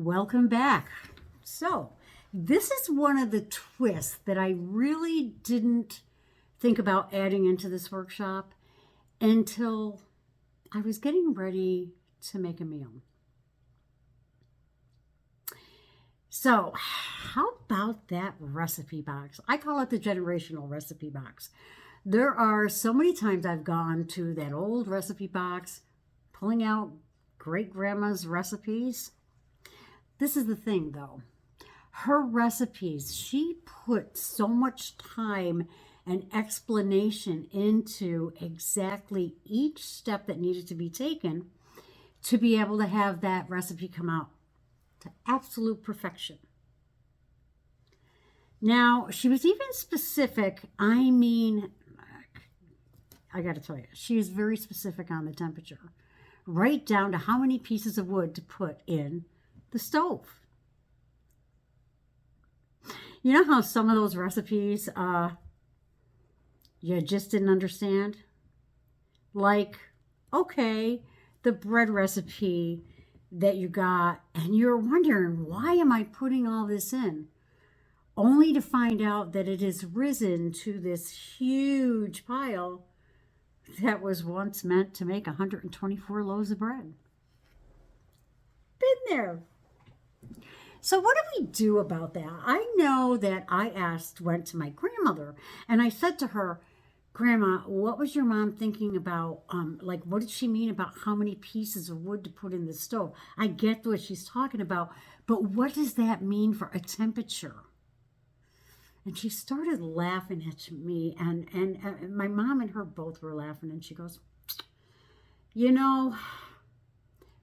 Welcome back. So, this is one of the twists that I really didn't think about adding into this workshop until I was getting ready to make a meal. So, how about that recipe box? I call it the generational recipe box. There are so many times I've gone to that old recipe box, pulling out great grandma's recipes. This is the thing though. Her recipes, she put so much time and explanation into exactly each step that needed to be taken to be able to have that recipe come out to absolute perfection. Now, she was even specific. I got to tell you, she is very specific on the temperature, right down to how many pieces of wood to put in the stove. You know how some of those recipes you just didn't understand? Like, okay, the bread recipe that you got, and you're wondering, why am I putting all this in? Only to find out that it has risen to this huge pile that was once meant to make 124 loaves of bread. Been there. So what do we do about that? I know that went to my grandmother, and I said to her, Grandma, what was your mom thinking about? What did she mean about how many pieces of wood to put in the stove? I get what she's talking about, but what does that mean for a temperature? And she started laughing at me, and my mom and her both were laughing, and she goes, you know,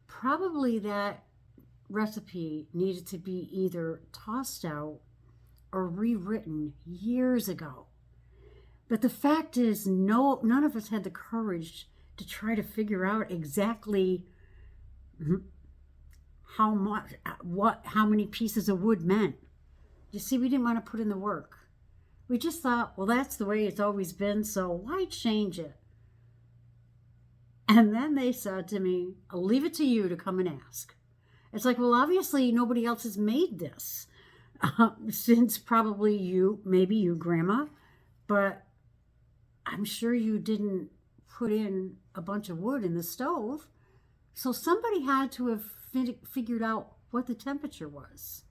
probably that recipe needed to be either tossed out or rewritten years ago. But the fact is, none of us had the courage to try to figure out exactly how many pieces of wood meant. You see, we didn't want to put in the work. We just thought, well, that's the way it's always been, so why change it? And then they said to me, I'll leave it to you to come and ask. It's like, well, obviously nobody else has made this since probably maybe you, Grandma, but I'm sure you didn't put in a bunch of wood in the stove. So somebody had to have figured out what the temperature was.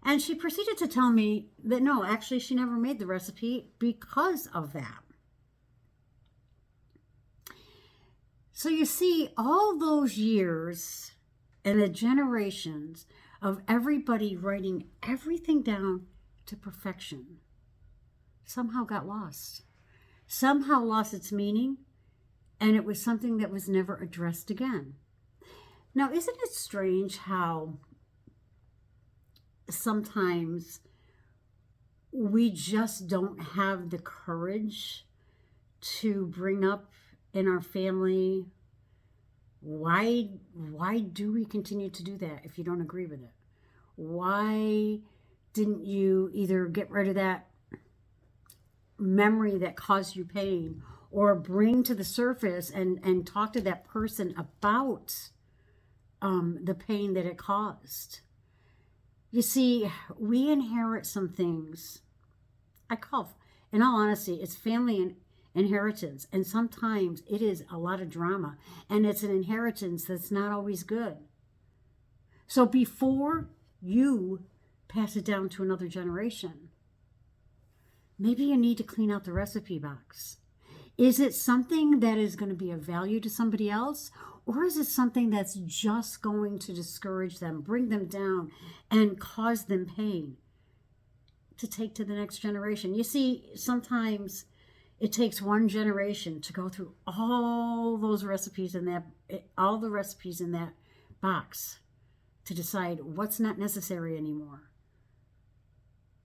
And she proceeded to tell me that no, actually she never made the recipe because of that. So you see, all those years and the generations of everybody writing everything down to perfection somehow got lost. Somehow lost its meaning, and it was something that was never addressed again. Now, isn't it strange how sometimes we just don't have the courage to bring up in our family, why do we continue to do that if you don't agree with it? Why didn't you either get rid of that memory that caused you pain, or bring to the surface and talk to that person about the pain that it caused? You see, we inherit some things. In all honesty, it's family inheritance, and sometimes it is a lot of drama, and it's an inheritance that's not always good. So before you pass it down to another generation, maybe you need to clean out the recipe box. Is it something that is going to be of value to somebody else? Or is it something that's just going to discourage them, bring them down, and cause them pain to take to the next generation? You see, sometimes it takes one generation to go through all the recipes in that box to decide what's not necessary anymore.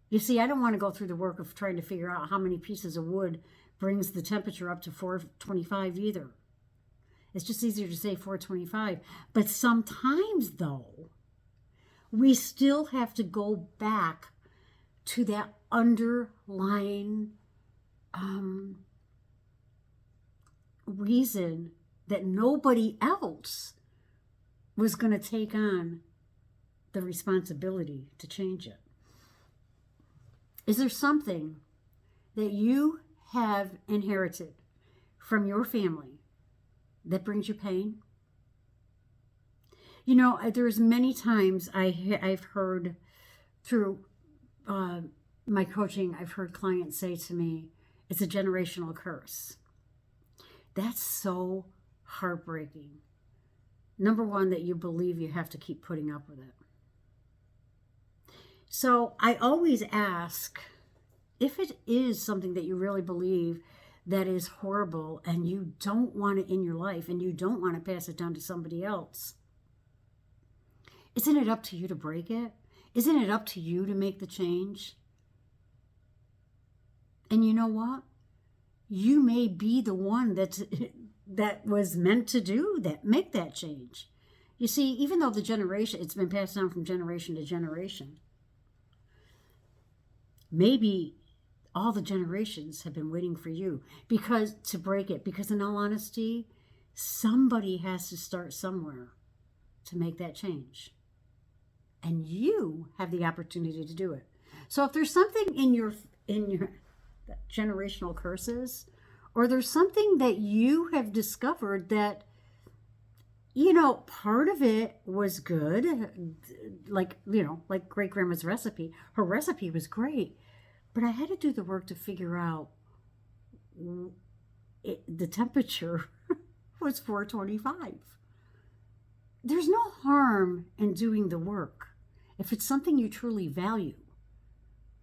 You see, I don't want to go through the work of trying to figure out how many pieces of wood brings the temperature up to 425 either. It's just easier to say 425. But sometimes, though, we still have to go back to that underlying reason that nobody else was going to take on the responsibility to change it. Is there something that you have inherited from your family that brings you pain? You know, there's many times I've heard through my coaching, I've heard clients say to me, it's a generational curse. That's so heartbreaking. Number one, that you believe you have to keep putting up with it. So I always ask, if it is something that you really believe that is horrible and you don't want it in your life and you don't want to pass it down to somebody else, isn't it up to you to break it? Isn't it up to you to make the change? And you know what? You may be the one that was meant to make that change. You see, even though it's been passed down from generation to generation, maybe all the generations have been waiting for you to break it. Because in all honesty, somebody has to start somewhere to make that change. And you have the opportunity to do it. So if there's something in your generational curses, or there's something that you have discovered that, you know, part of it was good, like great grandma's recipe. Her recipe was great, but I had to do the work to figure out the temperature was 425. There's no harm in doing the work if it's something you truly value.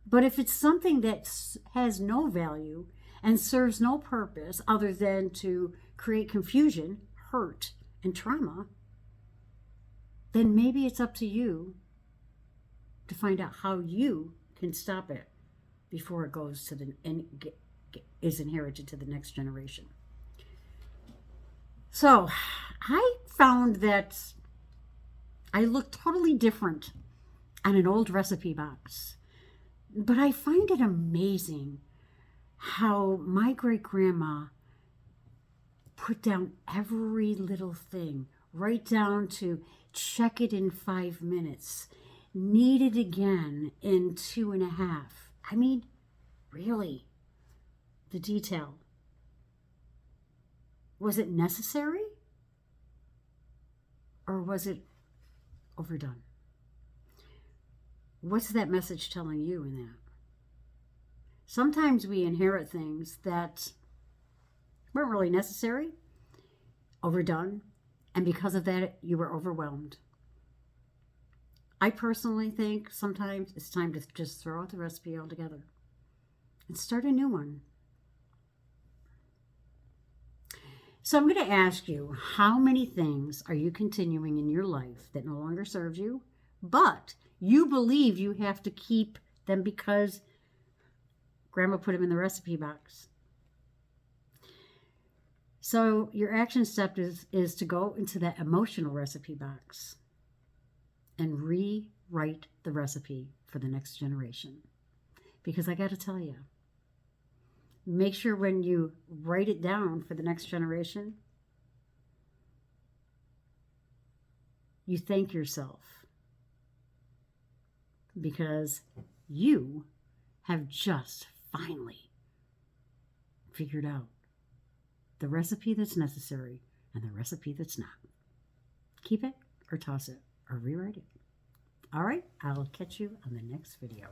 But if it's something that has no value and serves no purpose other than to create confusion, hurt, and trauma, then maybe it's up to you to find out how you can stop it before it goes to is inherited to the next generation. So I found that I look totally different on an old recipe box. But I find it amazing how my great-grandma put down every little thing, right down to check it in 5 minutes, knead it again in 2.5. I mean, really, the detail. Was it necessary? Or was it overdone? What's that message telling you in that? Sometimes we inherit things that weren't really necessary, overdone, and because of that, you were overwhelmed. I personally think sometimes it's time to just throw out the recipe altogether and start a new one. So I'm going to ask you, how many things are you continuing in your life that no longer serves you, but you believe you have to keep them because Grandma put them in the recipe box? So your action step is to go into that emotional recipe box and rewrite the recipe for the next generation. Because I got to tell you, make sure when you write it down for the next generation, you thank yourself. Because you have just finally figured out the recipe that's necessary and the recipe that's not. Keep it or toss it or rewrite it. All right, I'll catch you on the next video.